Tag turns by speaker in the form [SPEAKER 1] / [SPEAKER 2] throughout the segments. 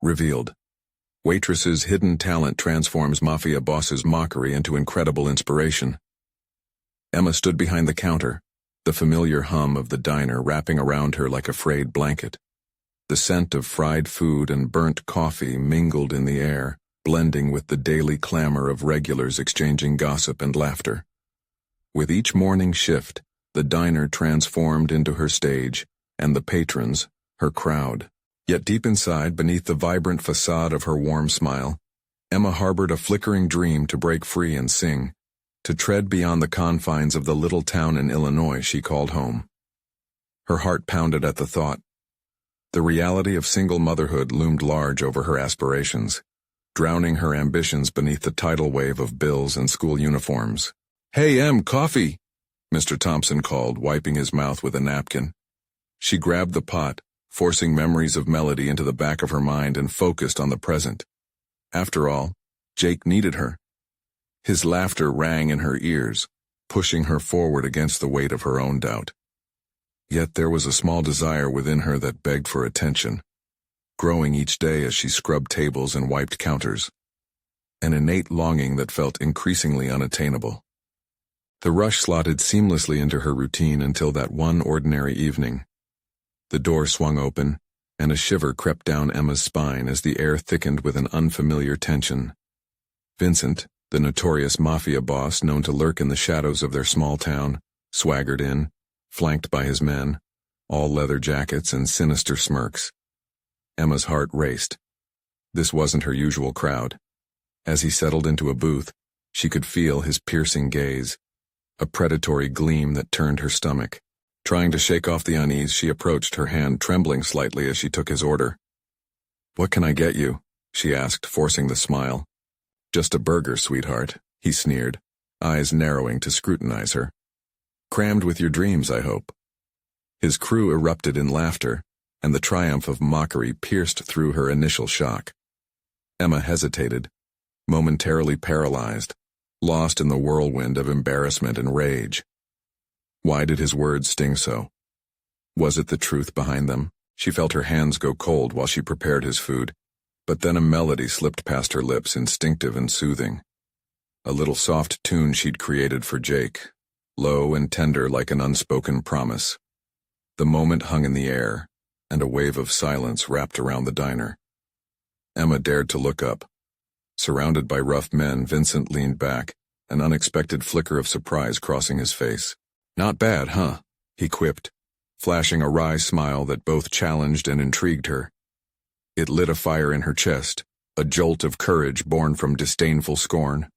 [SPEAKER 1] Revealed. Waitress's hidden talent transforms Mafia boss's Mockery into incredible inspiration. Emma stood behind the counter, the familiar hum of the diner wrapping around her like a frayed blanket. The scent of fried food and burnt coffee mingled in the air, blending with the daily clamor of regulars exchanging gossip and laughter. With each morning shift, the diner transformed into her stage, and the patrons, her crowd. Yet deep inside, beneath the vibrant facade of her warm smile, Emma harbored a flickering dream to break free and sing, to tread beyond the confines of the little town in Illinois she called home. Her heart pounded at the thought. The reality of single motherhood loomed large over her aspirations, drowning her ambitions beneath the tidal wave of bills and school uniforms. "Hey, Em, coffee!" Mr. Thompson called, wiping his mouth with a napkin. She grabbed the pot, forcing memories of Melody into the back of her mind and focused on the present. After all, Jake needed her. His laughter rang in her ears, pushing her forward against the weight of her own doubt. Yet there was a small desire within her that begged for attention, growing each day as she scrubbed tables and wiped counters, an innate longing that felt increasingly unattainable. The rush slotted seamlessly into her routine until that one ordinary evening. The door swung open, and a shiver crept down Emma's spine as the air thickened with an unfamiliar tension. Vincent, the notorious Mafia boss known to lurk in the shadows of their small town, swaggered in, flanked by his men, all leather jackets and sinister smirks. Emma's heart raced. This wasn't her usual crowd. As he settled into a booth, she could feel his piercing gaze, a predatory gleam that turned her stomach. Trying to shake off the unease, she approached, her hand trembling slightly as she took his order. "What can I get you?" she asked, forcing the smile. "Just a burger, sweetheart," he sneered, eyes narrowing to scrutinize her. "Crammed with your dreams, I hope." His crew erupted in laughter, and the triumph of Mockery pierced through her initial shock. Emma hesitated, momentarily paralyzed, lost in the whirlwind of embarrassment and rage. Why did his words sting so? Was it the truth behind them? She felt her hands go cold while she prepared his food, but then a melody slipped past her lips, instinctive and soothing. A little soft tune she'd created for Jake, low and tender like an unspoken promise. The moment hung in the air, and a wave of silence wrapped around the diner. Emma dared to look up. Surrounded by rough men, Vincent leaned back, an unexpected flicker of surprise crossing his face. "Not bad, huh?" he quipped, flashing a wry smile that both challenged and intrigued her. It lit a fire in her chest, a jolt of courage born from disdainful scorn.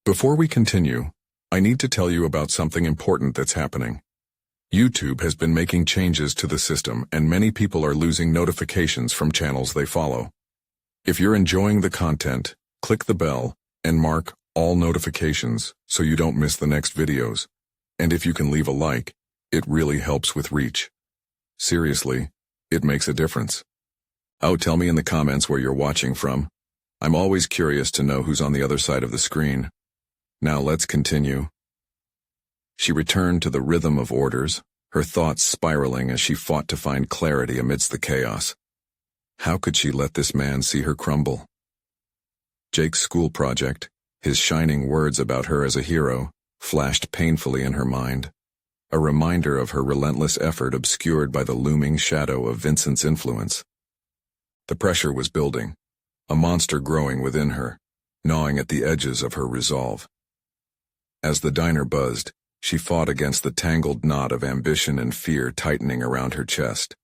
[SPEAKER 1] "Before we continue, I need to tell you about something important that's happening. YouTube has been making changes to the system, and many people are losing notifications from channels they follow. If you're enjoying the content, click the bell and mark all notifications so you don't miss the next videos. And if you can leave a like, it really helps with reach. Seriously, it makes a difference. Oh, tell me in the comments where you're watching from. I'm always curious to know who's on the other side of the screen. Now let's continue." She returned to the rhythm of orders, her thoughts spiraling as she fought to find clarity amidst the chaos. How could she let this man see her crumble? Jake's school project, his shining words about her as a hero, flashed painfully in her mind, a reminder of her relentless effort obscured by the looming shadow of Vincent's influence. The pressure was building, a monster growing within her, gnawing at the edges of her resolve. As the diner buzzed, she fought against the tangled knot of ambition and fear tightening around her chest.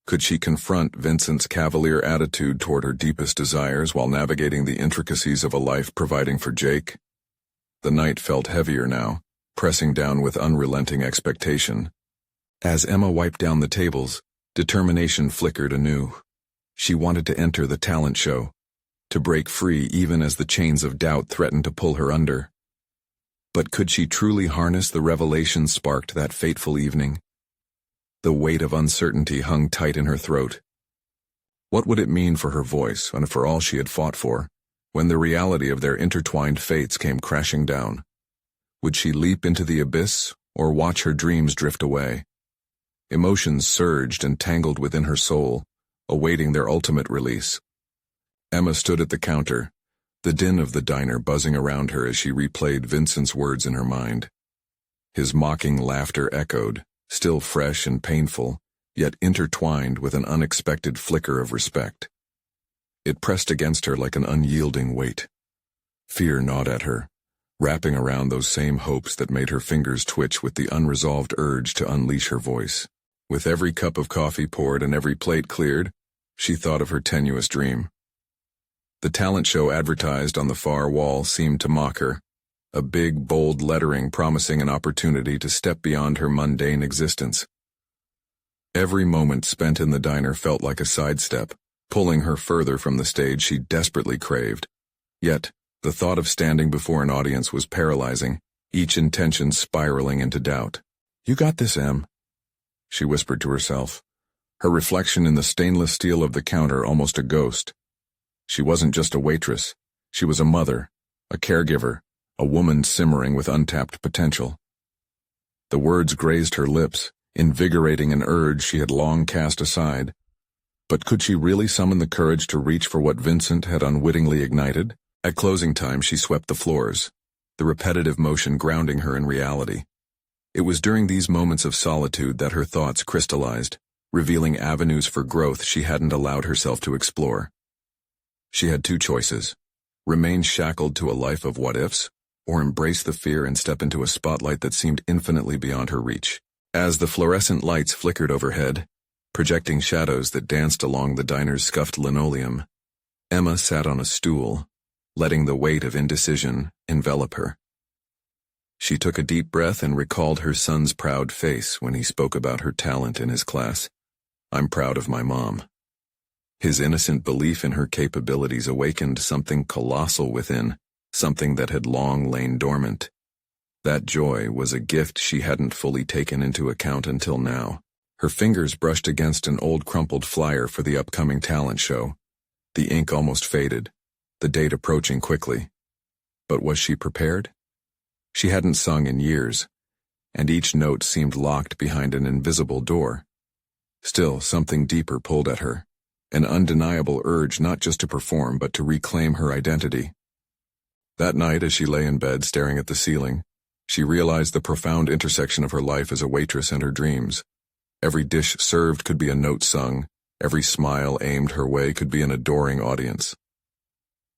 [SPEAKER 1] Could she confront Vincent's cavalier attitude toward her deepest desires while navigating the intricacies of a life providing for Jake? The night felt heavier now, pressing down with unrelenting expectation. As Emma wiped down the tables, determination flickered anew. She wanted to enter the talent show, to break free even as the chains of doubt threatened to pull her under. But could she truly harness the revelation sparked that fateful evening? The weight of uncertainty hung tight in her throat. What would it mean for her voice and for all she had fought for, when the reality of their intertwined fates came crashing down? Would she leap into the abyss or watch her dreams drift away? Emotions surged and tangled within her soul, awaiting their ultimate release. Emma stood at the counter, the din of the diner buzzing around her as she replayed Vincent's words in her mind. His mocking laughter echoed, still fresh and painful, yet intertwined with an unexpected flicker of respect. It pressed against her like an unyielding weight. Fear gnawed at her, wrapping around those same hopes that made her fingers twitch with the unresolved urge to unleash her voice. With every cup of coffee poured and every plate cleared, she thought of her tenuous dream. The talent show advertised on the far wall seemed to mock her, a big, bold lettering promising an opportunity to step beyond her mundane existence. Every moment spent in the diner felt like a sidestep, pulling her further from the stage she desperately craved. Yet, the thought of standing before an audience was paralyzing, each intention spiraling into doubt. "You got this, Em," she whispered to herself, her reflection in the stainless steel of the counter almost a ghost. She wasn't just a waitress, she was a mother, a caregiver, a woman simmering with untapped potential. The words grazed her lips, invigorating an urge she had long cast aside. But could she really summon the courage to reach for what Vincent had unwittingly ignited? At closing time she swept the floors, the repetitive motion grounding her in reality. It was during these moments of solitude that her thoughts crystallized, revealing avenues for growth she hadn't allowed herself to explore. She had two choices: remain shackled to a life of what-ifs, or embrace the fear and step into a spotlight that seemed infinitely beyond her reach. As the fluorescent lights flickered overhead, projecting shadows that danced along the diner's scuffed linoleum, Emma sat on a stool, letting the weight of indecision envelop her. She took a deep breath and recalled her son's proud face when he spoke about her talent in his class. "I'm proud of my mom." His innocent belief in her capabilities awakened something colossal within, something that had long lain dormant. That joy was a gift she hadn't fully taken into account until now. Her fingers brushed against an old crumpled flyer for the upcoming talent show. The ink almost faded, the date approaching quickly. But was she prepared? She hadn't sung in years, and each note seemed locked behind an invisible door. Still, something deeper pulled at her, an undeniable urge not just to perform but to reclaim her identity. That night, as she lay in bed staring at the ceiling, she realized the profound intersection of her life as a waitress and her dreams. Every dish served could be a note sung, every smile aimed her way could be an adoring audience.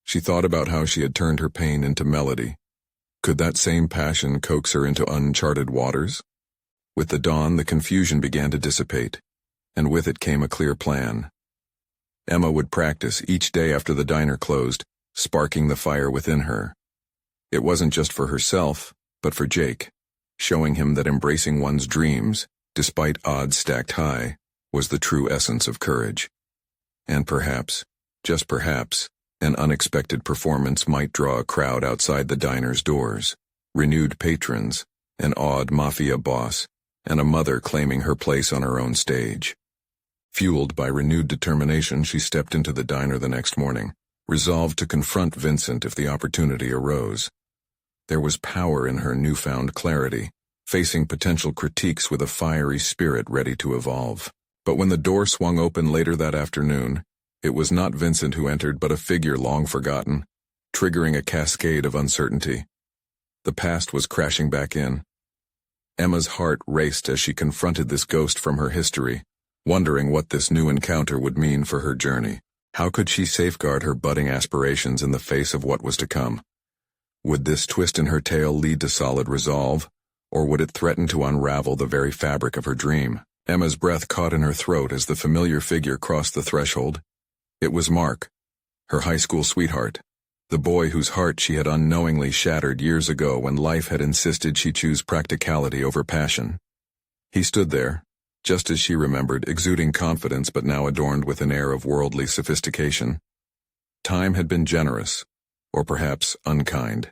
[SPEAKER 1] She thought about how she had turned her pain into melody. Could that same passion coax her into uncharted waters? With the dawn, the confusion began to dissipate, and with it came a clear plan. Emma would practice each day after the diner closed, sparking the fire within her. It wasn't just for herself, but for Jake, showing him that embracing one's dreams, despite odds stacked high, was the true essence of courage. And perhaps, just perhaps, an unexpected performance might draw a crowd outside the diner's doors, renewed patrons, an awed Mafia boss, and a mother claiming her place on her own stage. Fueled by renewed determination, she stepped into the diner the next morning, resolved to confront Vincent if the opportunity arose. There was power in her newfound clarity, facing potential critiques with a fiery spirit ready to evolve. But when the door swung open later that afternoon, it was not Vincent who entered but a figure long forgotten, triggering a cascade of uncertainty. The past was crashing back in. Emma's heart raced as she confronted this ghost from her history, wondering what this new encounter would mean for her journey. How could she safeguard her budding aspirations in the face of what was to come? Would this twist in her tale lead to solid resolve, or would it threaten to unravel the very fabric of her dream? Emma's breath caught in her throat as the familiar figure crossed the threshold. It was Mark, her high school sweetheart, the boy whose heart she had unknowingly shattered years ago when life had insisted she choose practicality over passion. He stood there, just as she remembered, exuding confidence but now adorned with an air of worldly sophistication. Time had been generous, or perhaps unkind.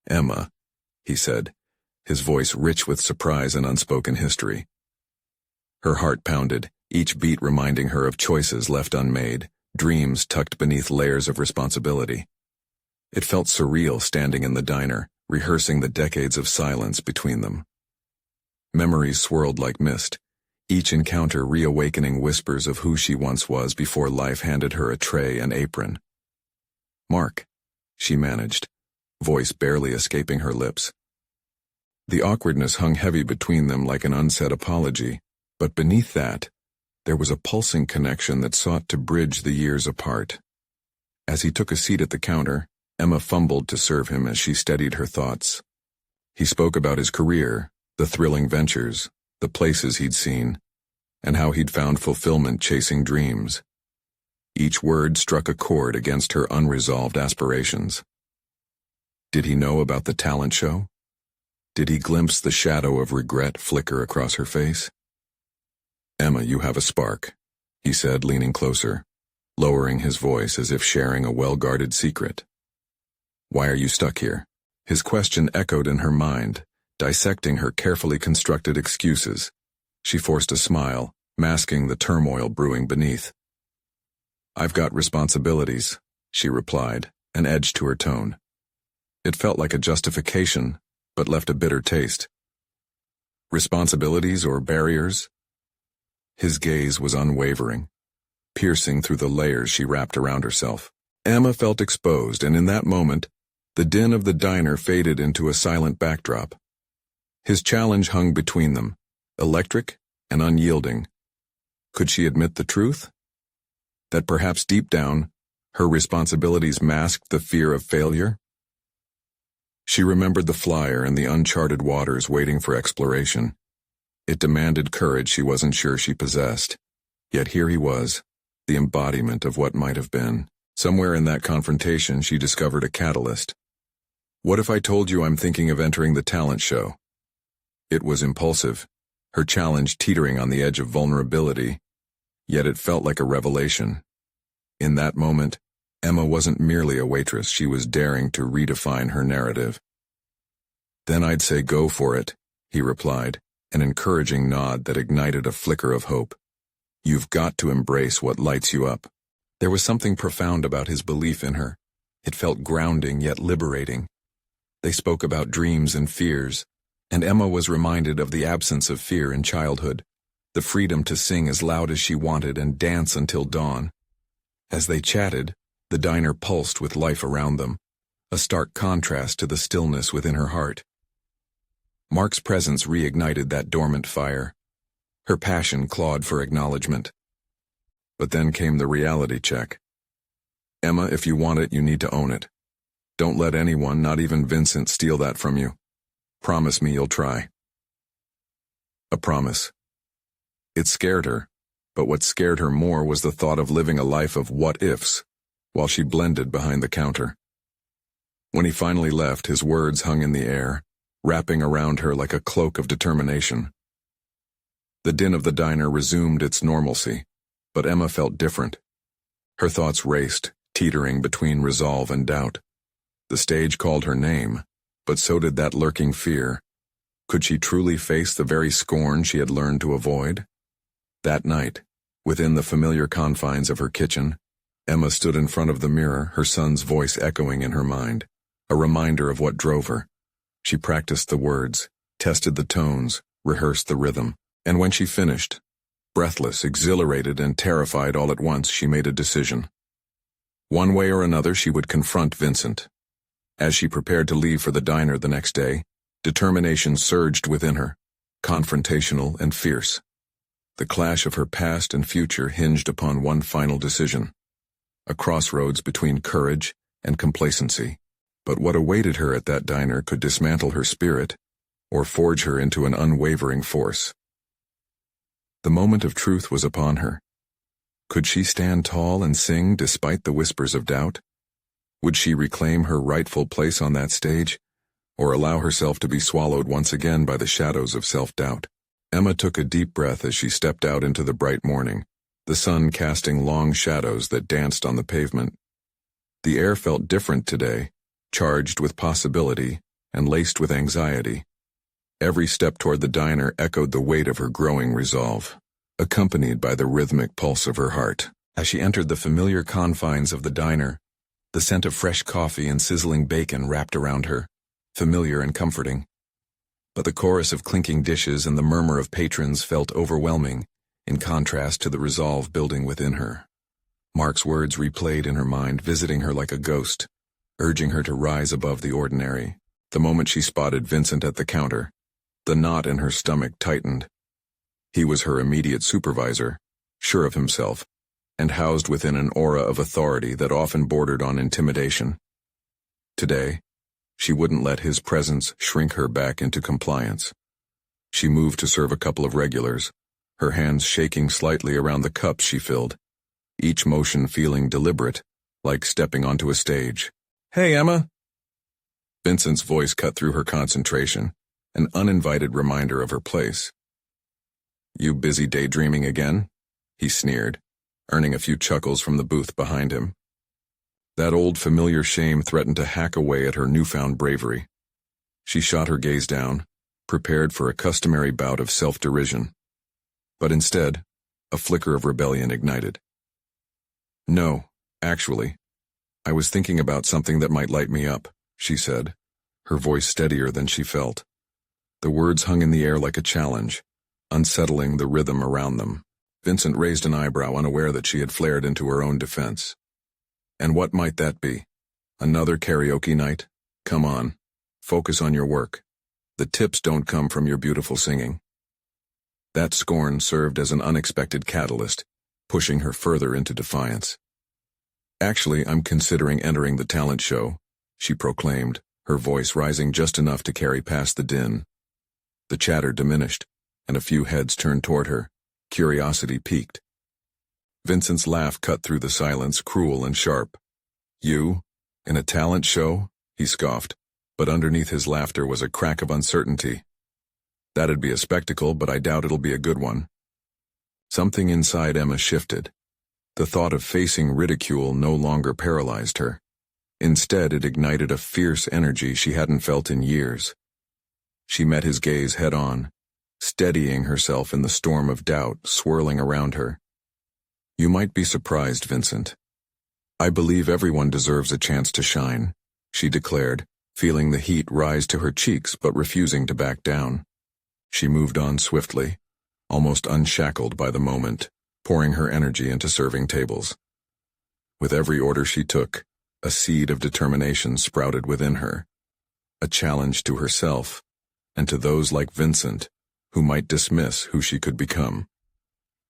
[SPEAKER 1] "Emma," he said, his voice rich with surprise and unspoken history. Her heart pounded, each beat reminding her of choices left unmade, dreams tucked beneath layers of responsibility. It felt surreal standing in the diner, rehearsing the decades of silence between them. Memories swirled like mist, each encounter reawakening whispers of who she once was before life handed her a tray and apron. "Mark," she managed, voice barely escaping her lips. The awkwardness hung heavy between them like an unsaid apology, but beneath that, there was a pulsing connection that sought to bridge the years apart. As he took a seat at the counter, Emma fumbled to serve him as she steadied her thoughts. He spoke about his career, the thrilling ventures, the places he'd seen, and how he'd found fulfillment chasing dreams. Each word struck a chord against her unresolved aspirations. Did he know about the talent show? Did he glimpse the shadow of regret flicker across her face? "Emma, you have a spark," he said, leaning closer, lowering his voice as if sharing a well-guarded secret. "Why are you stuck here?" His question echoed in her mind, dissecting her carefully constructed excuses. She forced a smile, masking the turmoil brewing beneath. "I've got responsibilities," she replied, an edge to her tone. It felt like a justification, but left a bitter taste. "Responsibilities or barriers?" His gaze was unwavering, piercing through the layers she wrapped around herself. Emma felt exposed, and in that moment, the din of the diner faded into a silent backdrop. His challenge hung between them, electric and unyielding. Could she admit the truth? That perhaps deep down, her responsibilities masked the fear of failure? She remembered the flyer and the uncharted waters waiting for exploration. It demanded courage she wasn't sure she possessed. Yet here he was, the embodiment of what might have been. Somewhere in that confrontation she discovered a catalyst. "What if I told you I'm thinking of entering the talent show?" It was impulsive, her challenge teetering on the edge of vulnerability, yet it felt like a revelation. In that moment, Emma wasn't merely a waitress, she was daring to redefine her narrative. "Then I'd say go for it," he replied, an encouraging nod that ignited a flicker of hope. "You've got to embrace what lights you up." There was something profound about his belief in her. It felt grounding yet liberating. They spoke about dreams and fears, and Emma was reminded of the absence of fear in childhood, the freedom to sing as loud as she wanted and dance until dawn. As they chatted, the diner pulsed with life around them, a stark contrast to the stillness within her heart. Mark's presence reignited that dormant fire. Her passion clawed for acknowledgement. But then came the reality check. "Emma, if you want it, you need to own it. Don't let anyone, not even Vincent, steal that from you. Promise me you'll try." A promise. It scared her, but what scared her more was the thought of living a life of what-ifs, while she blended behind the counter. When he finally left, his words hung in the air, wrapping around her like a cloak of determination. The din of the diner resumed its normalcy, but Emma felt different. Her thoughts raced, teetering between resolve and doubt. The stage called her name, but so did that lurking fear. Could she truly face the very scorn she had learned to avoid? That night, within the familiar confines of her kitchen, Emma stood in front of the mirror, her son's voice echoing in her mind, a reminder of what drove her. She practiced the words, tested the tones, rehearsed the rhythm, and when she finished, breathless, exhilarated, and terrified all at once, she made a decision. One way or another, she would confront Vincent. As she prepared to leave for the diner the next day, determination surged within her, confrontational and fierce. The clash of her past and future hinged upon one final decision, a crossroads between courage and complacency. But what awaited her at that diner could dismantle her spirit or forge her into an unwavering force. The moment of truth was upon her. Could she stand tall and sing despite the whispers of doubt? Would she reclaim her rightful place on that stage, or allow herself to be swallowed once again by the shadows of self-doubt? Emma took a deep breath as she stepped out into the bright morning, the sun casting long shadows that danced on the pavement. The air felt different today, charged with possibility and laced with anxiety. Every step toward the diner echoed the weight of her growing resolve, accompanied by the rhythmic pulse of her heart. As she entered the familiar confines of the diner, the scent of fresh coffee and sizzling bacon wrapped around her, familiar and comforting. but the chorus of clinking dishes and the murmur of patrons felt overwhelming, in contrast to the resolve building within her. Mark's words replayed in her mind, visiting her like a ghost, urging her to rise above the ordinary. The moment she spotted Vincent at the counter, the knot in her stomach tightened. He was her immediate supervisor, sure of himself, and housed within an aura of authority that often bordered on intimidation. Today, she wouldn't let his presence shrink her back into compliance. She moved to serve a couple of regulars, her hands shaking slightly around the cups she filled, each motion feeling deliberate, like stepping onto a stage. "Hey, Emma!" Vincent's voice cut through her concentration, an uninvited reminder of her place. "You busy daydreaming again?" he sneered, earning a few chuckles from the booth behind him. That old familiar shame threatened to hack away at her newfound bravery. She shot her gaze down, prepared for a customary bout of self-derision. But instead, a flicker of rebellion ignited. "No, actually, I was thinking about something that might light me up," she said, her voice steadier than she felt. The words hung in the air like a challenge, unsettling the rhythm around them. Vincent raised an eyebrow, unaware that she had flared into her own defense. "And what might that be? Another karaoke night? Come on, focus on your work. The tips don't come from your beautiful singing." That scorn served as an unexpected catalyst, pushing her further into defiance. "Actually, I'm considering entering the talent show," she proclaimed, her voice rising just enough to carry past the din. The chatter diminished, and a few heads turned toward her, curiosity piqued. Vincent's laugh cut through the silence, cruel and sharp. "You? In a talent show?" he scoffed, but underneath his laughter was a crack of uncertainty. "That'd be a spectacle, but I doubt it'll be a good one." Something inside Emma shifted. The thought of facing ridicule no longer paralyzed her. Instead, it ignited a fierce energy she hadn't felt in years. She met his gaze head-on, steadying herself in the storm of doubt swirling around her. "You might be surprised, Vincent. I believe everyone deserves a chance to shine," she declared, feeling the heat rise to her cheeks but refusing to back down. She moved on swiftly, almost unshackled by the moment, pouring her energy into serving tables. With every order she took, a seed of determination sprouted within her, a challenge to herself, and to those like Vincent, who might dismiss who she could become.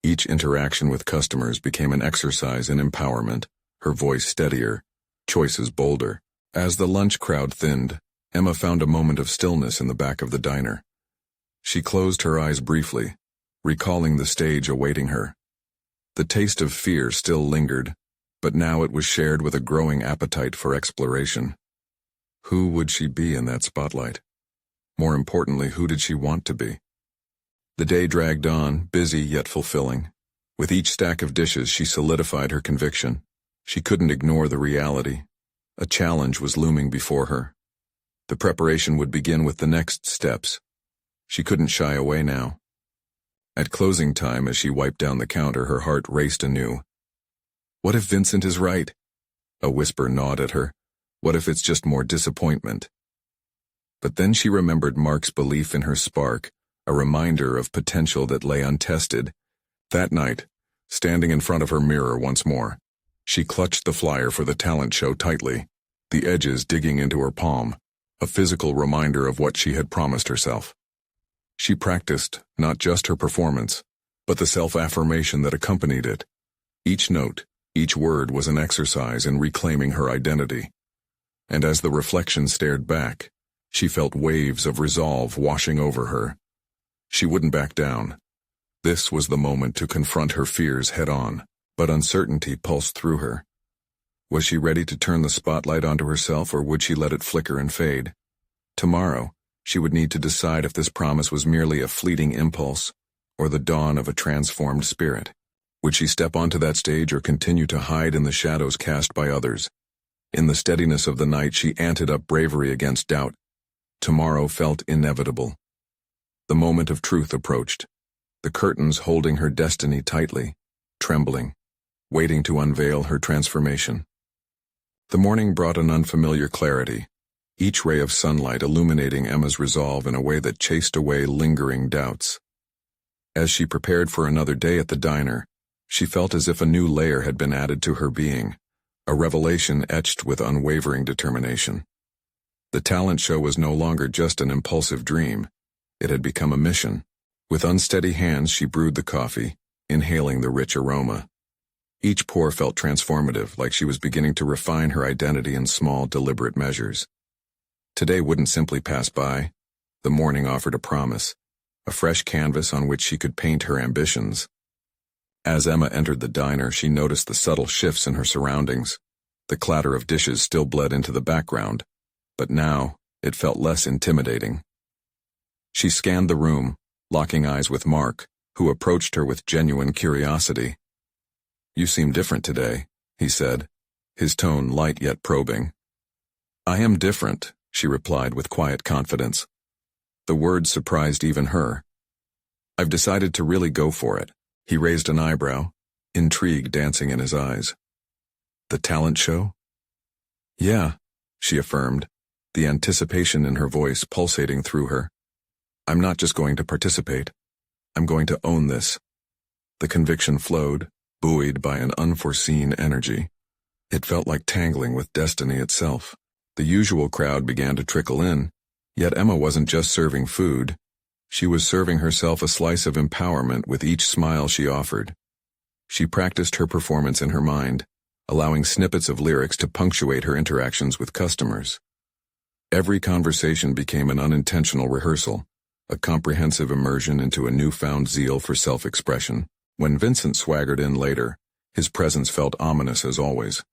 [SPEAKER 1] Each interaction with customers became an exercise in empowerment, her voice steadier, choices bolder. As the lunch crowd thinned, Emma found a moment of stillness in the back of the diner. She closed her eyes briefly, recalling the stage awaiting her. The taste of fear still lingered, but now it was shared with a growing appetite for exploration. Who would she be in that spotlight? More importantly, who did she want to be? The day dragged on, busy yet fulfilling. With each stack of dishes, she solidified her conviction. She couldn't ignore the reality. A challenge was looming before her. The preparation would begin with the next steps. She couldn't shy away now. At closing time, as she wiped down the counter, her heart raced anew. What if Vincent is right? A whisper gnawed at her. What if it's just more disappointment? But then she remembered Mark's belief in her spark, a reminder of potential that lay untested. That night, standing in front of her mirror once more, she clutched the flyer for the talent show tightly, the edges digging into her palm, a physical reminder of what she had promised herself. She practiced not just her performance, but the self-affirmation that accompanied it. Each note, each word was an exercise in reclaiming her identity. And as the reflection stared back, she felt waves of resolve washing over her. She wouldn't back down. This was the moment to confront her fears head-on, but uncertainty pulsed through her. Was she ready to turn the spotlight onto herself, or would she let it flicker and fade? Tomorrow, she would need to decide if this promise was merely a fleeting impulse, or the dawn of a transformed spirit. Would she step onto that stage or continue to hide in the shadows cast by others? In the steadiness of the night, she anted up bravery against doubt. Tomorrow felt inevitable. The moment of truth approached, the curtains holding her destiny tightly, trembling, waiting to unveil her transformation. The morning brought an unfamiliar clarity. each ray of sunlight illuminating Emma's resolve in a way that chased away lingering doubts. As she prepared for another day at the diner, she felt as if a new layer had been added to her being, a revelation etched with unwavering determination. The talent show was no longer just an impulsive dream. It had become a mission. With unsteady hands she brewed the coffee, inhaling the rich aroma. Each pour felt transformative, like she was beginning to refine her identity in small, deliberate measures. Today wouldn't simply pass by. The morning offered a promise, a fresh canvas on which she could paint her ambitions. As Emma entered the diner, she noticed the subtle shifts in her surroundings. The clatter of dishes still bled into the background, but now it felt less intimidating. She scanned the room, locking eyes with Mark, who approached her with genuine curiosity. "You seem different today," he said, his tone light yet probing. "I am different," she replied with quiet confidence. The words surprised even her. "I've decided to really go for it." He raised an eyebrow, intrigue dancing in his eyes. "The talent show?" "Yeah," she affirmed, the anticipation in her voice pulsating through her. "I'm not just going to participate. I'm going to own this." The conviction flowed, buoyed by an unforeseen energy. It felt like tangling with destiny itself. The usual crowd began to trickle in, yet Emma wasn't just serving food. She was serving herself a slice of empowerment with each smile she offered. She practiced her performance in her mind, allowing snippets of lyrics to punctuate her interactions with customers. Every conversation became an unintentional rehearsal, a comprehensive immersion into a newfound zeal for self-expression. When Vincent swaggered in later, his presence felt ominous as always.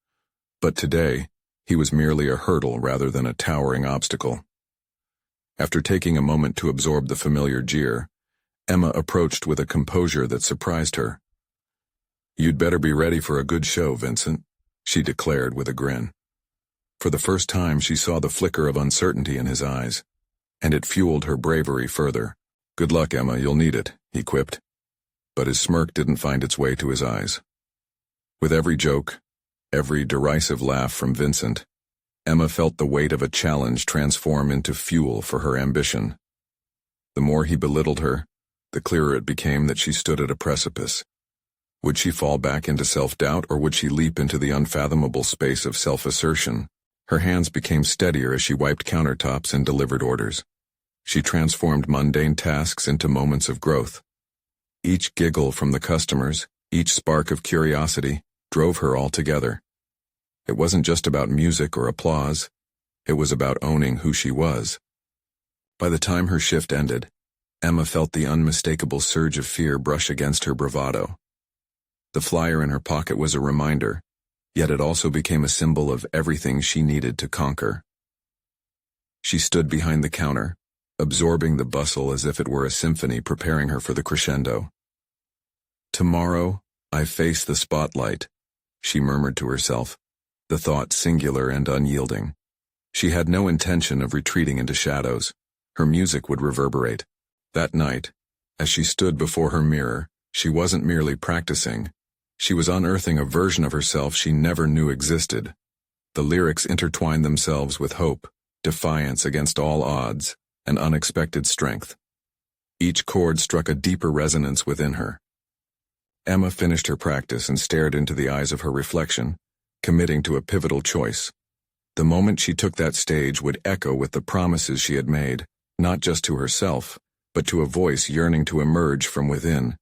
[SPEAKER 1] But today, he was merely a hurdle rather than a towering obstacle. After taking a moment to absorb the familiar jeer, Emma approached with a composure that surprised her. "You'd better be ready for a good show, Vincent," she declared with a grin. For the first time she saw the flicker of uncertainty in his eyes, and it fueled her bravery further. "Good luck, Emma, you'll need it," he quipped. But his smirk didn't find its way to his eyes. With every joke, every derisive laugh from Vincent, Emma felt the weight of a challenge transform into fuel for her ambition. The more he belittled her, the clearer it became that she stood at a precipice. Would she fall back into self-doubt, or would she leap into the unfathomable space of self-assertion? Her hands became steadier as she wiped countertops and delivered orders. She transformed mundane tasks into moments of growth. Each giggle from the customers, each spark of curiosity, drove her all together. It wasn't just about music or applause. It was about owning who she was. By the time her shift ended, Emma felt the unmistakable surge of fear brush against her bravado. The flyer in her pocket was a reminder, yet it also became a symbol of everything she needed to conquer. She stood behind the counter, absorbing the bustle as if it were a symphony preparing her for the crescendo. "Tomorrow, I face the spotlight," she murmured to herself, the thought singular and unyielding. She had no intention of retreating into shadows. Her music would reverberate. That night, as she stood before her mirror, she wasn't merely practicing. She was unearthing a version of herself she never knew existed. The lyrics intertwined themselves with hope, defiance against all odds, and unexpected strength. Each chord struck a deeper resonance within her. Emma finished her practice and stared into the eyes of her reflection, committing to a pivotal choice. The moment she took that stage would echo with the promises she had made, not just to herself, but to a voice yearning to emerge from within.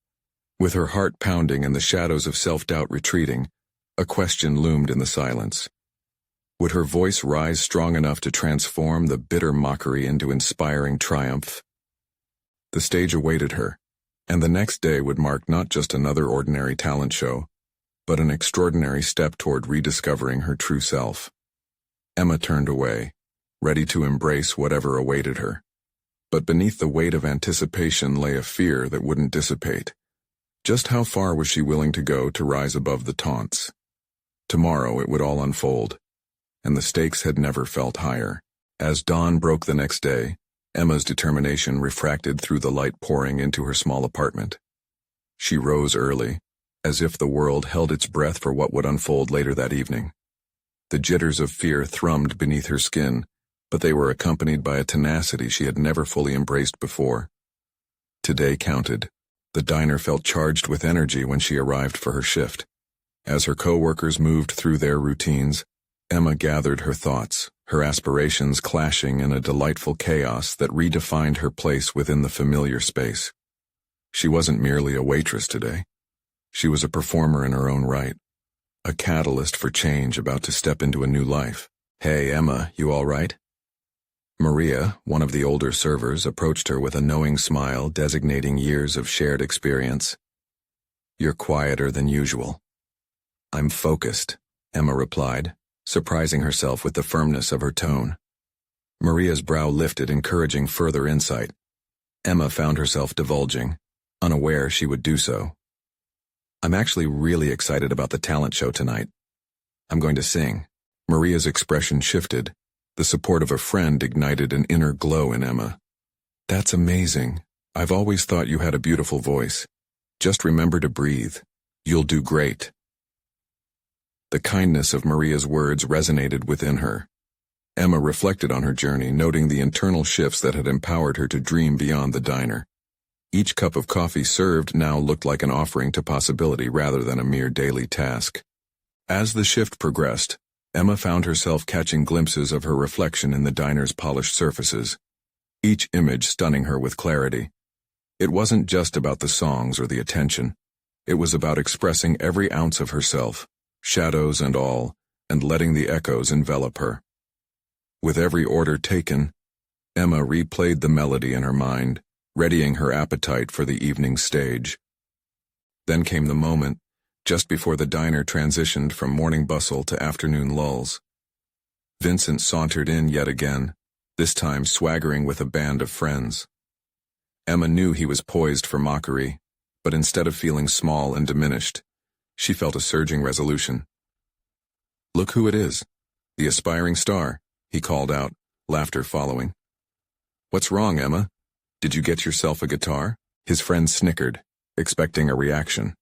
[SPEAKER 1] With her heart pounding and the shadows of self-doubt retreating, a question loomed in the silence. Would her voice rise strong enough to transform the bitter mockery into inspiring triumph? The stage awaited her, and the next day would mark not just another ordinary talent show, but an extraordinary step toward rediscovering her true self. Emma turned away, ready to embrace whatever awaited her. But beneath the weight of anticipation lay a fear that wouldn't dissipate. Just how far was she willing to go to rise above the taunts? Tomorrow it would all unfold, and the stakes had never felt higher. As dawn broke the next day, Emma's determination refracted through the light pouring into her small apartment. She rose early, as if the world held its breath for what would unfold later that evening. The jitters of fear thrummed beneath her skin, but they were accompanied by a tenacity she had never fully embraced before. Today counted. The diner felt charged with energy when she arrived for her shift. As her co-workers moved through their routines, Emma gathered her thoughts, her aspirations clashing in a delightful chaos that redefined her place within the familiar space. She wasn't merely a waitress today. She was a performer in her own right, a catalyst for change about to step into a new life. "Hey, Emma, you all right?" Maria, one of the older servers, approached her with a knowing smile designating years of shared experience. "You're quieter than usual." "I'm focused," Emma replied, surprising herself with the firmness of her tone. Maria's brow lifted, encouraging further insight. Emma found herself divulging, unaware she would do so. "I'm actually really excited about the talent show tonight. I'm going to sing." Maria's expression shifted. The support of a friend ignited an inner glow in Emma. "That's amazing. I've always thought you had a beautiful voice. Just remember to breathe. You'll do great." The kindness of Maria's words resonated within her. Emma reflected on her journey, noting the internal shifts that had empowered her to dream beyond the diner. Each cup of coffee served now looked like an offering to possibility rather than a mere daily task. As the shift progressed, Emma found herself catching glimpses of her reflection in the diner's polished surfaces, each image stunning her with clarity. It wasn't just about the songs or the attention. It was about expressing every ounce of herself, shadows and all, and letting the echoes envelop her. With every order taken, Emma replayed the melody in her mind, readying her appetite for the evening stage. Then came the moment, just before the diner transitioned from morning bustle to afternoon lulls. Vincent sauntered in yet again, this time swaggering with a band of friends. Emma knew he was poised for mockery, but instead of feeling small and diminished, she felt a surging resolution. "Look who it is, the aspiring star," he called out, laughter following. "What's wrong, Emma? Did you get yourself a guitar?" His friend snickered, expecting a reaction.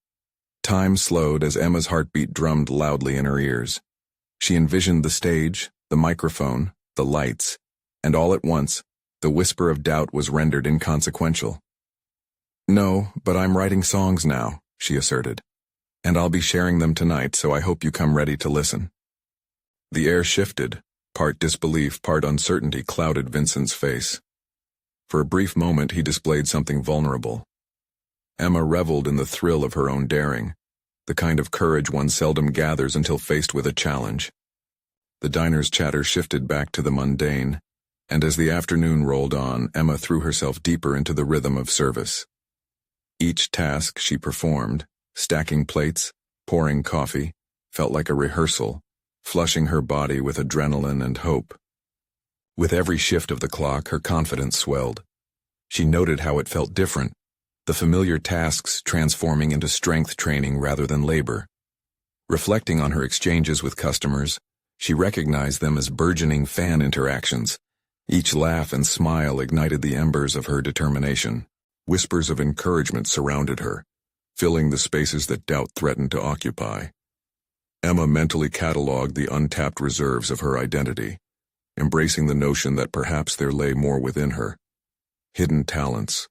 [SPEAKER 1] Time slowed as Emma's heartbeat drummed loudly in her ears. She envisioned the stage, the microphone, the lights, and all at once, the whisper of doubt was rendered inconsequential. "No, but I'm writing songs now," she asserted. "And I'll be sharing them tonight, so I hope you come ready to listen." The air shifted. Part disbelief, part uncertainty clouded Vincent's face. For a brief moment he displayed something vulnerable. Emma reveled in the thrill of her own daring, the kind of courage one seldom gathers until faced with a challenge. The diner's chatter shifted back to the mundane, and as the afternoon rolled on, Emma threw herself deeper into the rhythm of service. Each task she performed, stacking plates, pouring coffee, felt like a rehearsal, flushing her body with adrenaline and hope. With every shift of the clock, her confidence swelled. She noted how it felt different, the familiar tasks transforming into strength training rather than labor. Reflecting on her exchanges with customers, she recognized them as burgeoning fan interactions. Each laugh and smile ignited the embers of her determination. Whispers of encouragement surrounded her, filling the spaces that doubt threatened to occupy. Emma mentally cataloged the untapped reserves of her identity, embracing the notion that perhaps there lay more within her. Hidden talents,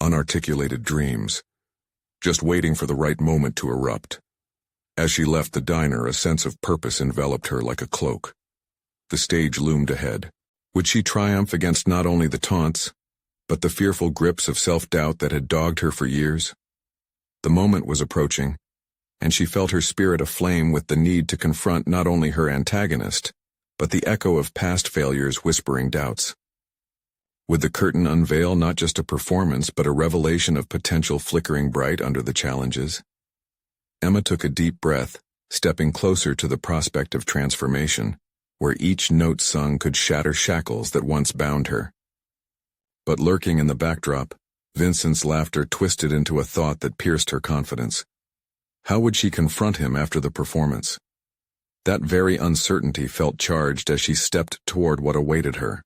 [SPEAKER 1] unarticulated dreams, just waiting for the right moment to erupt. As she left the diner, a sense of purpose enveloped her like a cloak. The stage loomed ahead. Would she triumph against not only the taunts, but the fearful grips of self-doubt that had dogged her for years? The moment was approaching, and she felt her spirit aflame with the need to confront not only her antagonist, but the echo of past failures whispering doubts. Would the curtain unveil not just a performance but a revelation of potential flickering bright under the challenges? Emma took a deep breath, stepping closer to the prospect of transformation, where each note sung could shatter shackles that once bound her. But lurking in the backdrop, Vincent's laughter twisted into a thought that pierced her confidence. How would she confront him after the performance? That very uncertainty felt charged as she stepped toward what awaited her.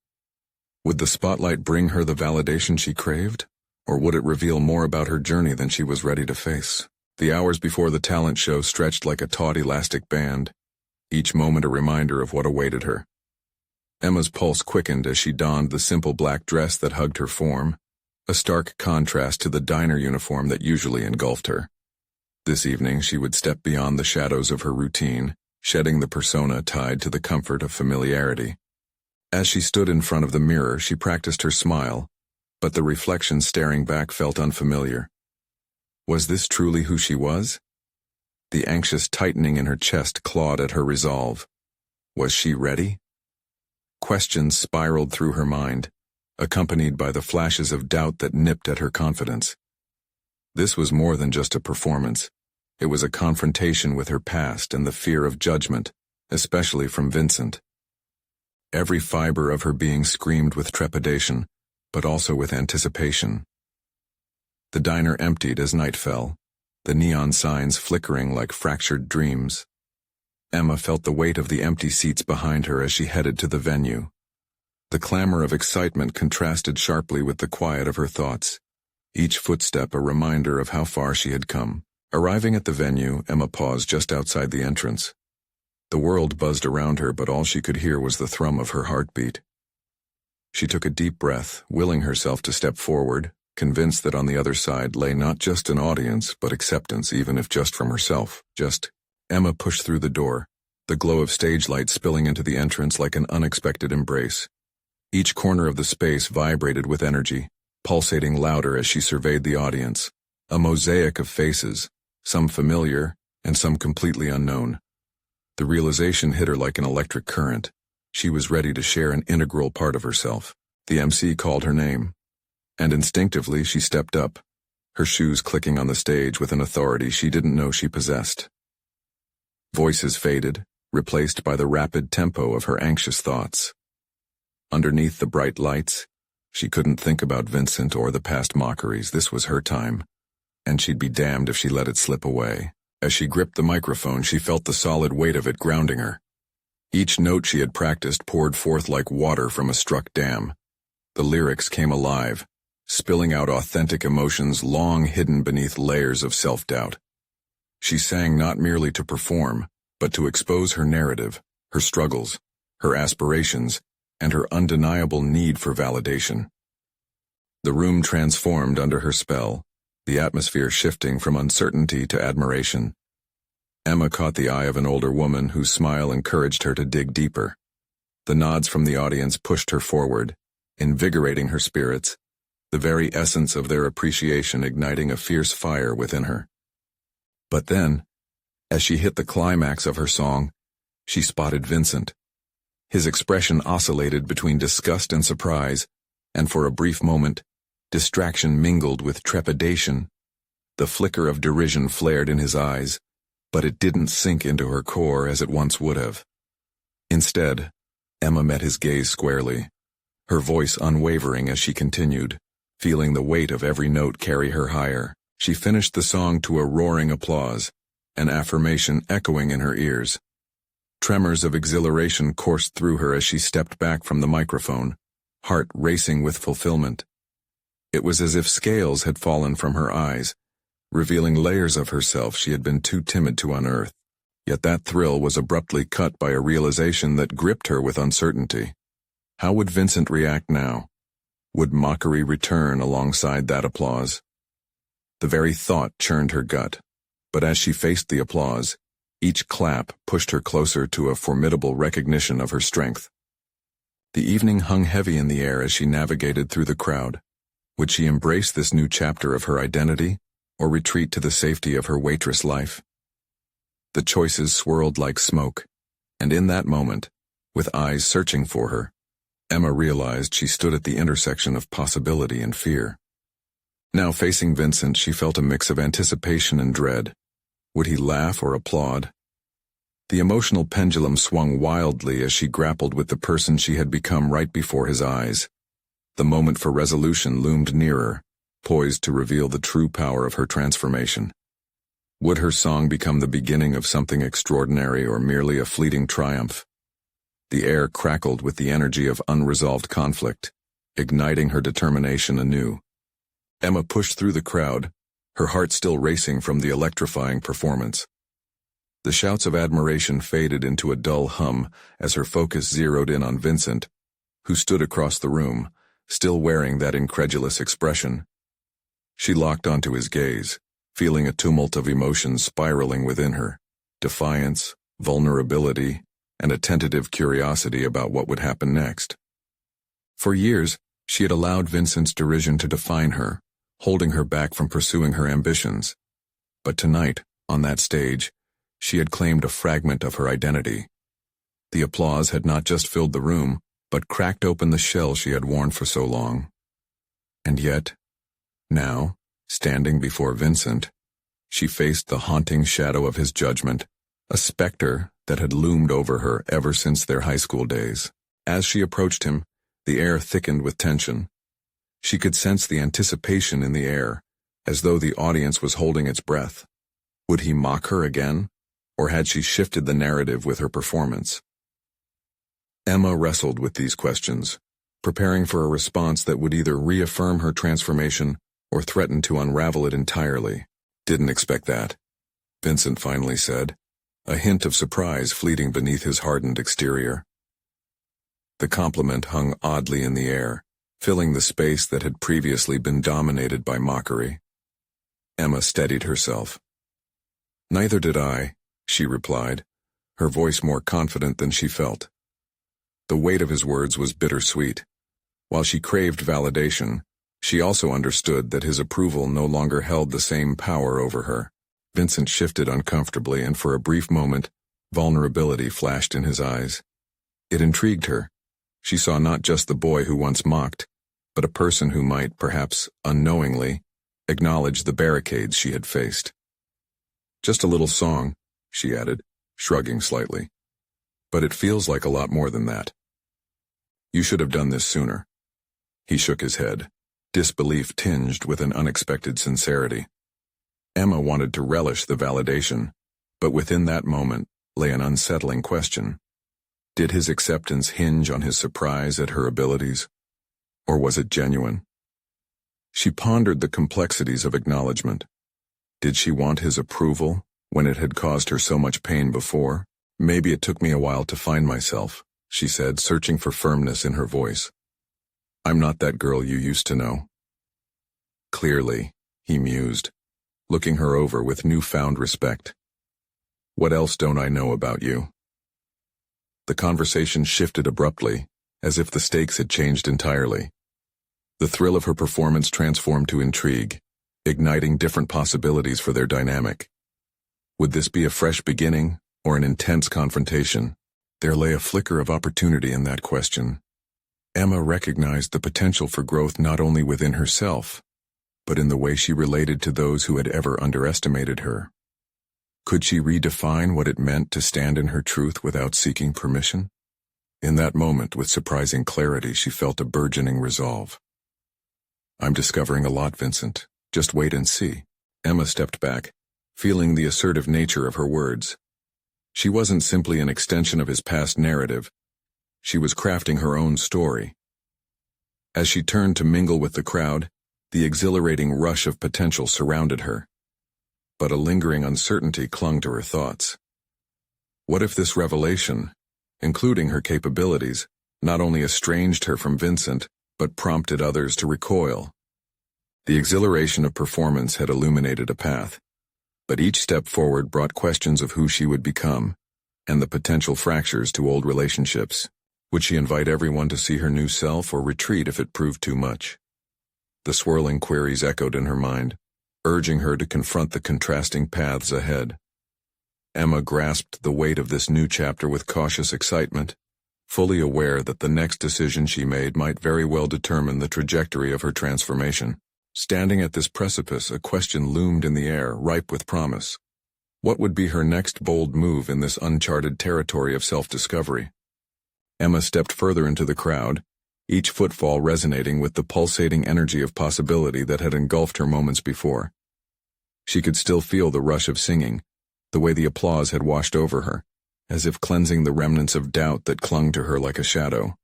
[SPEAKER 1] Would the spotlight bring her the validation she craved, or would it reveal more about her journey than she was ready to face? The hours before the talent show stretched like a taut elastic band, each moment a reminder of what awaited her. Emma's pulse quickened as she donned the simple black dress that hugged her form, a stark contrast to the diner uniform that usually engulfed her. This evening she would step beyond the shadows of her routine, shedding the persona tied to the comfort of familiarity. As she stood in front of the mirror, she practiced her smile, but the reflection staring back felt unfamiliar. Was this truly who she was? The anxious tightening in her chest clawed at her resolve. Was she ready? Questions spiraled through her mind, accompanied by the flashes of doubt that nipped at her confidence. This was more than just a performance. It was a confrontation with her past and the fear of judgment, especially from Vincent. Every fiber of her being screamed with trepidation, but also with anticipation. The diner emptied as night fell, the neon signs flickering like fractured dreams. Emma felt the weight of the empty seats behind her as she headed to the venue. The clamor of excitement contrasted sharply with the quiet of her thoughts, each footstep a reminder of how far she had come. Arriving at the venue, Emma paused just outside the entrance. The world buzzed around her, but all she could hear was the thrum of her heartbeat. She took a deep breath, willing herself to step forward, convinced that on the other side lay not just an audience, but acceptance, even if just from herself. Emma pushed through the door, the glow of stage light spilling into the entrance like an unexpected embrace. Each corner of the space vibrated with energy, pulsating louder as she surveyed the audience, a mosaic of faces, some familiar and some completely unknown. The realization hit her like an electric current. She was ready to share an integral part of herself. The MC called her name, and instinctively she stepped up, her shoes clicking on the stage with an authority she didn't know she possessed. Voices faded, replaced by the rapid tempo of her anxious thoughts. Underneath the bright lights, she couldn't think about Vincent or the past mockeries. This was her time, and she'd be damned if she let it slip away. As she gripped the microphone, she felt the solid weight of it grounding her. Each note she had practiced poured forth like water from a struck dam. The lyrics came alive, spilling out authentic emotions long hidden beneath layers of self-doubt. She sang not merely to perform, but to expose her narrative, her struggles, her aspirations, and her undeniable need for validation. The room transformed under her spell, the atmosphere shifting from uncertainty to admiration. Emma caught the eye of an older woman whose smile encouraged her to dig deeper. The nods from the audience pushed her forward, invigorating her spirits, the very essence of their appreciation igniting a fierce fire within her. But then, as she hit the climax of her song, she spotted Vincent. His expression oscillated between disgust and surprise, and for a brief moment, distraction mingled with trepidation. The flicker of derision flared in his eyes, but it didn't sink into her core as it once would have. Instead, Emma met his gaze squarely, her voice unwavering as she continued, feeling the weight of every note carry her higher. She finished the song to a roaring applause, an affirmation echoing in her ears. Tremors of exhilaration coursed through her as she stepped back from the microphone, heart racing with fulfillment. It was as if scales had fallen from her eyes, revealing layers of herself she had been too timid to unearth. Yet that thrill was abruptly cut by a realization that gripped her with uncertainty. How would Vincent react now? Would mockery return alongside that applause? The very thought churned her gut, but as she faced the applause, each clap pushed her closer to a formidable recognition of her strength. The evening hung heavy in the air as she navigated through the crowd. Would she embrace this new chapter of her identity, or retreat to the safety of her waitress life? The choices swirled like smoke, and in that moment, with eyes searching for her, Emma realized she stood at the intersection of possibility and fear. Now facing Vincent, she felt a mix of anticipation and dread. Would he laugh or applaud? The emotional pendulum swung wildly as she grappled with the person she had become right before his eyes. The moment for resolution loomed nearer, poised to reveal the true power of her transformation. Would her song become the beginning of something extraordinary or merely a fleeting triumph? The air crackled with the energy of unresolved conflict, igniting her determination anew. Emma pushed through the crowd, her heart still racing from the electrifying performance. The shouts of admiration faded into a dull hum as her focus zeroed in on Vincent, who stood across the room, still wearing that incredulous expression. She locked onto his gaze, feeling a tumult of emotions spiraling within her: defiance, vulnerability, and a tentative curiosity about what would happen next. For years, she had allowed Vincent's derision to define her, holding her back from pursuing her ambitions. But tonight, on that stage, she had claimed a fragment of her identity. The applause had not just filled the room, but cracked open the shell she had worn for so long. And yet, now, standing before Vincent, she faced the haunting shadow of his judgment, a specter that had loomed over her ever since their high school days. As she approached him, the air thickened with tension. She could sense the anticipation in the air, as though the audience was holding its breath. Would he mock her again, or had she shifted the narrative with her performance? Emma wrestled with these questions, preparing for a response that would either reaffirm her transformation or threaten to unravel it entirely. "Didn't expect that," Vincent finally said, a hint of surprise fleeting beneath his hardened exterior. The compliment hung oddly in the air, filling the space that had previously been dominated by mockery. Emma steadied herself. "Neither did I," she replied, her voice more confident than she felt. The weight of his words was bittersweet. While she craved validation, she also understood that his approval no longer held the same power over her. Vincent shifted uncomfortably, and for a brief moment, vulnerability flashed in his eyes. It intrigued her. She saw not just the boy who once mocked, but a person who might, perhaps unknowingly, acknowledge the barricades she had faced. "Just a little song," she added, shrugging slightly. "But it feels like a lot more than that. You should have done this sooner." He shook his head, disbelief tinged with an unexpected sincerity. Emma wanted to relish the validation, but within that moment lay an unsettling question. Did his acceptance hinge on his surprise at her abilities, or was it genuine? She pondered the complexities of acknowledgement. Did she want his approval when it had caused her so much pain before? "Maybe it took me a while to find myself," she said, searching for firmness in her voice. "I'm not that girl you used to know." "Clearly," he mused, looking her over with newfound respect. "What else don't I know about you?" The conversation shifted abruptly, as if the stakes had changed entirely. The thrill of her performance transformed to intrigue, igniting different possibilities for their dynamic. Would this be a fresh beginning, or an intense confrontation? There lay a flicker of opportunity in that question. Emma recognized the potential for growth not only within herself, but in the way she related to those who had ever underestimated her. Could she redefine what it meant to stand in her truth without seeking permission? In that moment, with surprising clarity, she felt a burgeoning resolve. "I'm discovering a lot, Vincent. Just wait and see." Emma stepped back, feeling the assertive nature of her words. She wasn't simply an extension of his past narrative. She was crafting her own story. As she turned to mingle with the crowd, the exhilarating rush of potential surrounded her. But a lingering uncertainty clung to her thoughts. What if this revelation, including her capabilities, not only estranged her from Vincent, but prompted others to recoil? The exhilaration of performance had illuminated a path, but each step forward brought questions of who she would become, and the potential fractures to old relationships. Would she invite everyone to see her new self, or retreat if it proved too much? The swirling queries echoed in her mind, urging her to confront the contrasting paths ahead. Emma grasped the weight of this new chapter with cautious excitement, fully aware that the next decision she made might very well determine the trajectory of her transformation. Standing at this precipice, a question loomed in the air, ripe with promise. What would be her next bold move in this uncharted territory of self-discovery? Emma stepped further into the crowd, each footfall resonating with the pulsating energy of possibility that had engulfed her moments before. She could still feel the rush of singing, the way the applause had washed over her, as if cleansing the remnants of doubt that clung to her like a shadow.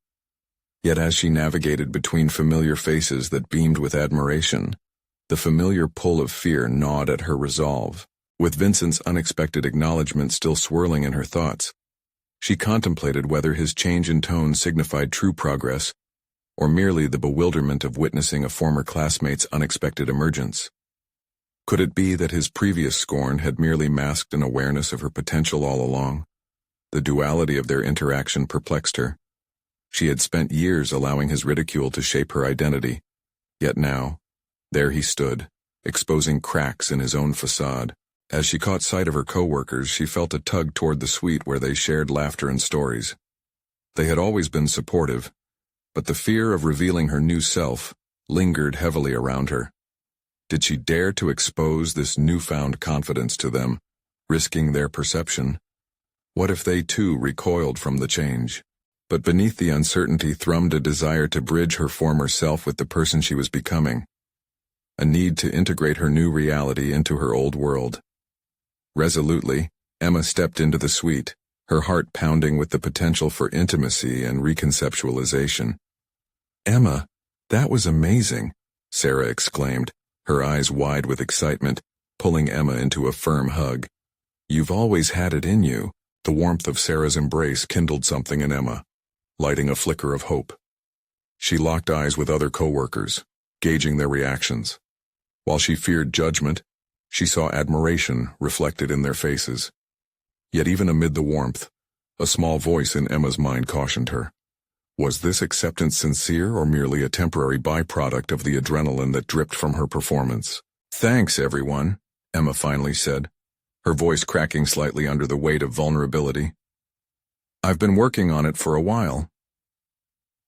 [SPEAKER 1] Yet as she navigated between familiar faces that beamed with admiration, the familiar pull of fear gnawed at her resolve. With Vincent's unexpected acknowledgement still swirling in her thoughts, She contemplated whether his change in tone signified true progress, or merely the bewilderment of witnessing a former classmate's unexpected emergence. Could it be that his previous scorn had merely masked an awareness of her potential all along? The duality of their interaction perplexed her. She had spent years allowing his ridicule to shape her identity, yet now, there he stood, exposing cracks in his own facade. As she caught sight of her coworkers, she felt a tug toward the suite where they shared laughter and stories. They had always been supportive, but the fear of revealing her new self lingered heavily around her. Did she dare to expose this newfound confidence to them, risking their perception? What if they too recoiled from the change? But beneath the uncertainty thrummed a desire to bridge her former self with the person she was becoming, a need to integrate her new reality into her old world. Resolutely, Emma stepped into the suite, her heart pounding with the potential for intimacy and reconceptualization. "Emma, that was amazing," Sarah exclaimed, her eyes wide with excitement, pulling Emma into a firm hug. "You've always had it in you." The warmth of Sarah's embrace kindled something in Emma, lighting a flicker of hope. She locked eyes with other coworkers, gauging their reactions. While she feared judgment, she saw admiration reflected in their faces. Yet even amid the warmth, a small voice in Emma's mind cautioned her. Was this acceptance sincere or merely a temporary byproduct of the adrenaline that dripped from her performance? "Thanks, everyone," Emma finally said, her voice cracking slightly under the weight of vulnerability. "I've been working on it for a while."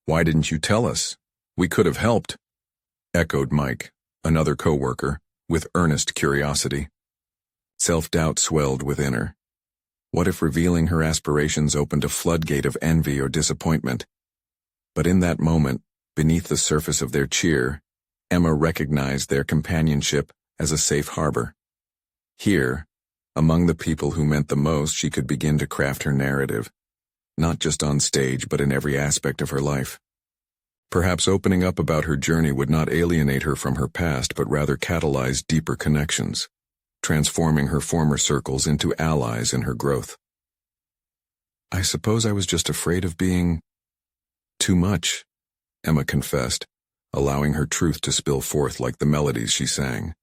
[SPEAKER 1] "Why didn't you tell us? We could have helped," echoed Mike, another coworker, with earnest curiosity. Self-doubt swelled within her. What if revealing her aspirations opened a floodgate of envy or disappointment? But in that moment, beneath the surface of their cheer, Emma recognized their companionship as a safe harbor. Here, among the people who meant the most, she could begin to craft her narrative, not just on stage but in every aspect of her life. Perhaps opening up about her journey would not alienate her from her past but rather catalyze deeper connections, transforming her former circles into allies in her growth. "I suppose I was just afraid of being too much," Emma confessed, allowing her truth to spill forth like the melodies she sang.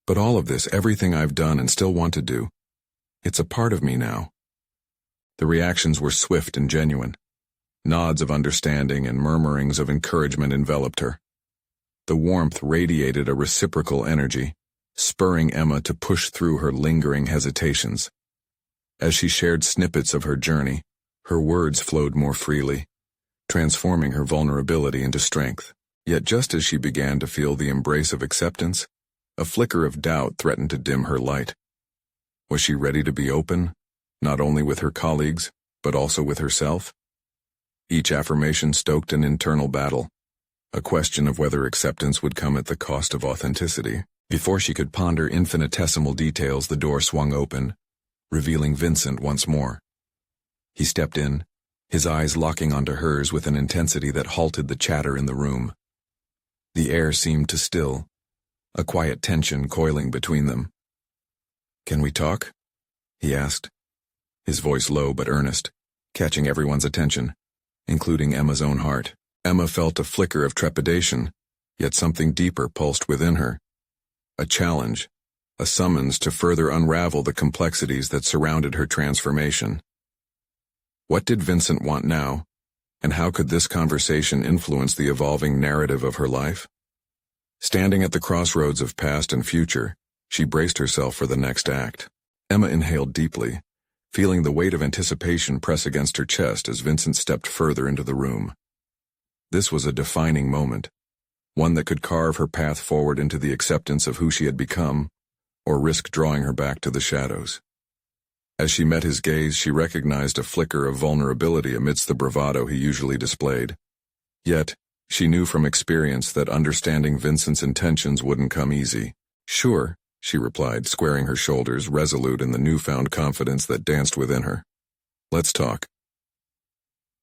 [SPEAKER 1] "But all of this, everything I've done and still want to do, it's a part of me now." The reactions were swift and genuine. Nods of understanding and murmurings of encouragement enveloped her. The warmth radiated a reciprocal energy, spurring Emma to push through her lingering hesitations. As she shared snippets of her journey, her words flowed more freely, transforming her vulnerability into strength. Yet just as she began to feel the embrace of acceptance, a flicker of doubt threatened to dim her light. Was she ready to be open, not only with her colleagues, but also with herself? Each affirmation stoked an internal battle, a question of whether acceptance would come at the cost of authenticity. Before she could ponder infinitesimal details, the door swung open, revealing Vincent once more. He stepped in, his eyes locking onto hers with an intensity that halted the chatter in the room. The air seemed to still, a quiet tension coiling between them. "Can we talk?" he asked, his voice low but earnest, catching everyone's attention, including Emma's own heart. Emma felt a flicker of trepidation, yet something deeper pulsed within her. A challenge, a summons to further unravel the complexities that surrounded her transformation. What did Vincent want now, and how could this conversation influence the evolving narrative of her life? Standing at the crossroads of past and future, she braced herself for the next act. Emma inhaled deeply, feeling the weight of anticipation press against her chest as Vincent stepped further into the room. This was a defining moment, one that could carve her path forward into the acceptance of who she had become, or risk drawing her back to the shadows. As she met his gaze, she recognized a flicker of vulnerability amidst the bravado he usually displayed. Yet, she knew from experience that understanding Vincent's intentions wouldn't come easy. "Sure," she replied, squaring her shoulders, resolute in the newfound confidence that danced within her. "Let's talk."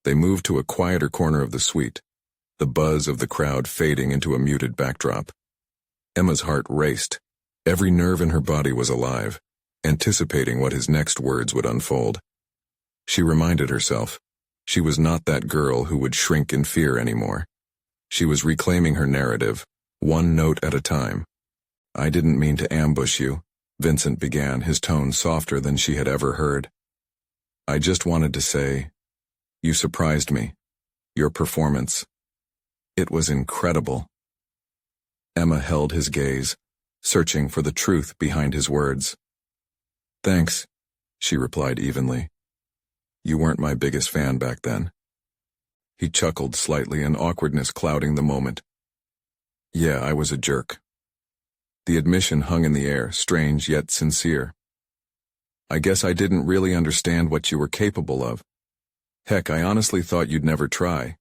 [SPEAKER 1] They moved to a quieter corner of the suite, the buzz of the crowd fading into a muted backdrop. Emma's heart raced. Every nerve in her body was alive, anticipating what his next words would unfold. She reminded herself. She was not that girl who would shrink in fear anymore. She was reclaiming her narrative, one note at a time. "I didn't mean to ambush you," Vincent began, his tone softer than she had ever heard. "I just wanted to say, you surprised me. Your performance. It was incredible." Emma held his gaze, searching for the truth behind his words. "Thanks," she replied evenly. "You weren't my biggest fan back then." He chuckled slightly, an awkwardness clouding the moment. "Yeah, I was a jerk." The admission hung in the air, strange yet sincere. "I guess I didn't really understand what you were capable of. Heck, I honestly thought you'd never try."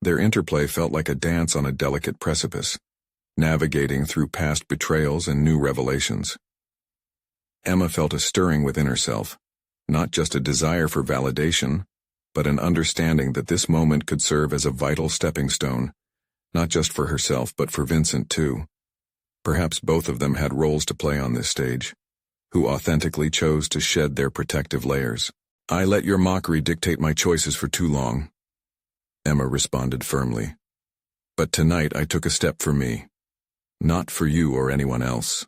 [SPEAKER 1] Their interplay felt like a dance on a delicate precipice, navigating through past betrayals and new revelations. Emma felt a stirring within herself, not just a desire for validation, but an understanding that this moment could serve as a vital stepping stone, not just for herself but for Vincent too. Perhaps both of them had roles to play on this stage, who authentically chose to shed their protective layers. "I let your mockery dictate my choices for too long," Emma responded firmly. "But tonight I took a step for me, not for you or anyone else."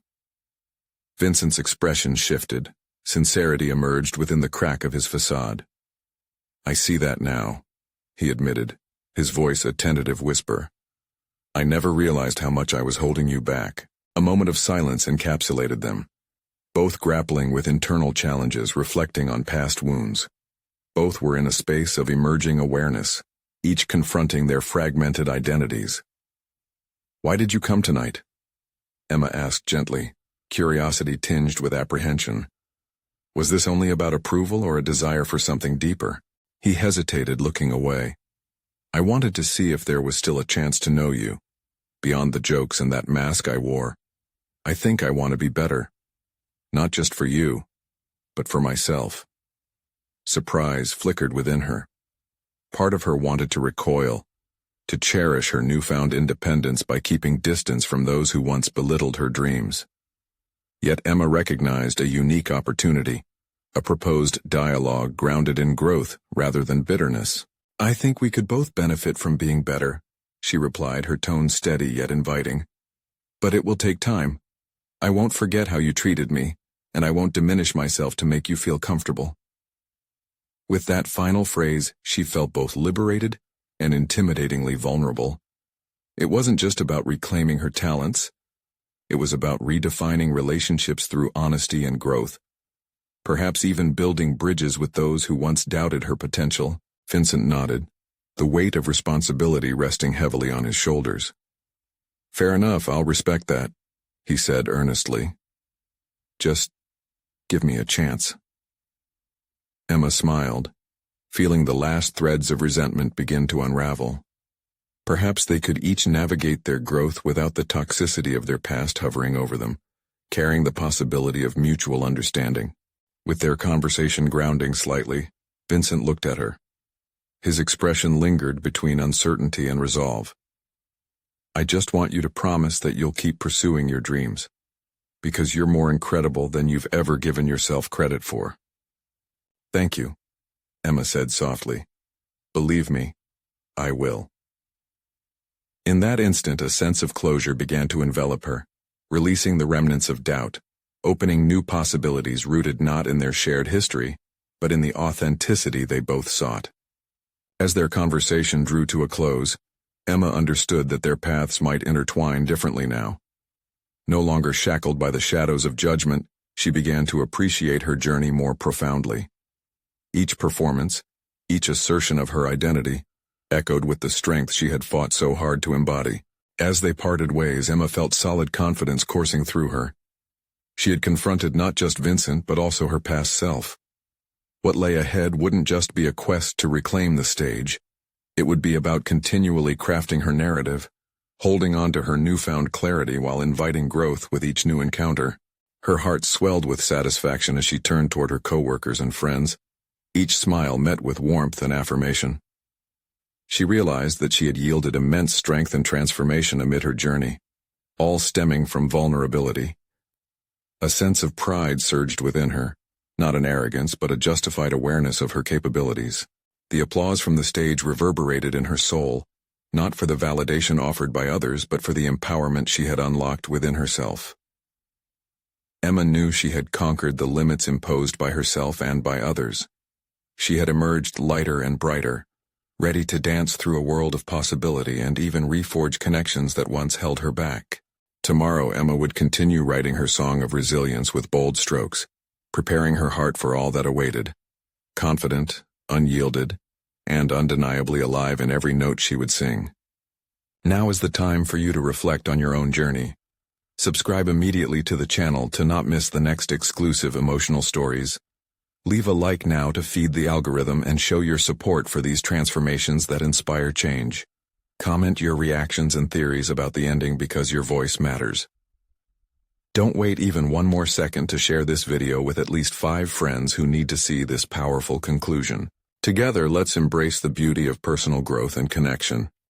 [SPEAKER 1] Vincent's expression shifted. Sincerity emerged within the crack of his facade. "I see that now," he admitted, his voice a tentative whisper. "I never realized how much I was holding you back." A moment of silence encapsulated them, both grappling with internal challenges, reflecting on past wounds. Both were in a space of emerging awareness, each confronting their fragmented identities. "Why did you come tonight?" Emma asked gently, curiosity tinged with apprehension. Was this only about approval or a desire for something deeper? He hesitated, looking away. "I wanted to see if there was still a chance to know you, beyond the jokes and that mask I wore. I think I want to be better. Not just for you, but for myself." Surprise flickered within her. Part of her wanted to recoil, to cherish her newfound independence by keeping distance from those who once belittled her dreams. Yet Emma recognized a unique opportunity, a proposed dialogue grounded in growth rather than bitterness. "I think we could both benefit from being better," she replied, her tone steady yet inviting. "But it will take time. I won't forget how you treated me, and I won't diminish myself to make you feel comfortable." With that final phrase, she felt both liberated and intimidatingly vulnerable. It wasn't just about reclaiming her talents. It was about redefining relationships through honesty and growth. Perhaps even building bridges with those who once doubted her potential. Vincent nodded, the weight of responsibility resting heavily on his shoulders. "Fair enough, I'll respect that," he said earnestly. "Just give me a chance." Emma smiled, feeling the last threads of resentment begin to unravel. Perhaps they could each navigate their growth without the toxicity of their past hovering over them, carrying the possibility of mutual understanding. With their conversation grounding slightly, Vincent looked at her. His expression lingered between uncertainty and resolve. "I just want you to promise that you'll keep pursuing your dreams, because you're more incredible than you've ever given yourself credit for." "Thank you," Emma said softly. "Believe me, I will." In that instant, a sense of closure began to envelop her, releasing the remnants of doubt, opening new possibilities rooted not in their shared history, but in the authenticity they both sought. As their conversation drew to a close, Emma understood that their paths might intertwine differently now. No longer shackled by the shadows of judgment, she began to appreciate her journey more profoundly. Each performance, each assertion of her identity, echoed with the strength she had fought so hard to embody. As they parted ways, Emma felt solid confidence coursing through her. She had confronted not just Vincent but also her past self. What lay ahead wouldn't just be a quest to reclaim the stage. It would be about continually crafting her narrative, holding on to her newfound clarity while inviting growth with each new encounter. Her heart swelled with satisfaction as she turned toward her coworkers and friends, each smile met with warmth and affirmation. She realized that she had yielded immense strength and transformation amid her journey, all stemming from vulnerability. A sense of pride surged within her, not an arrogance but a justified awareness of her capabilities. The applause from the stage reverberated in her soul, not for the validation offered by others but for the empowerment she had unlocked within herself. Emma knew she had conquered the limits imposed by herself and by others. She had emerged lighter and brighter, ready to dance through a world of possibility and even reforge connections that once held her back. Tomorrow Emma would continue writing her song of resilience with bold strokes, preparing her heart for all that awaited. Confident, unyielded, and undeniably alive in every note she would sing. Now is the time for you to reflect on your own journey. Subscribe immediately to the channel to not miss the next exclusive emotional stories. Leave a like now to feed the algorithm and show your support for these transformations that inspire change. Comment your reactions and theories about the ending because your voice matters. Don't wait even one more second to share this video with at least 5 friends who need to see this powerful conclusion. Together, let's embrace the beauty of personal growth and connection.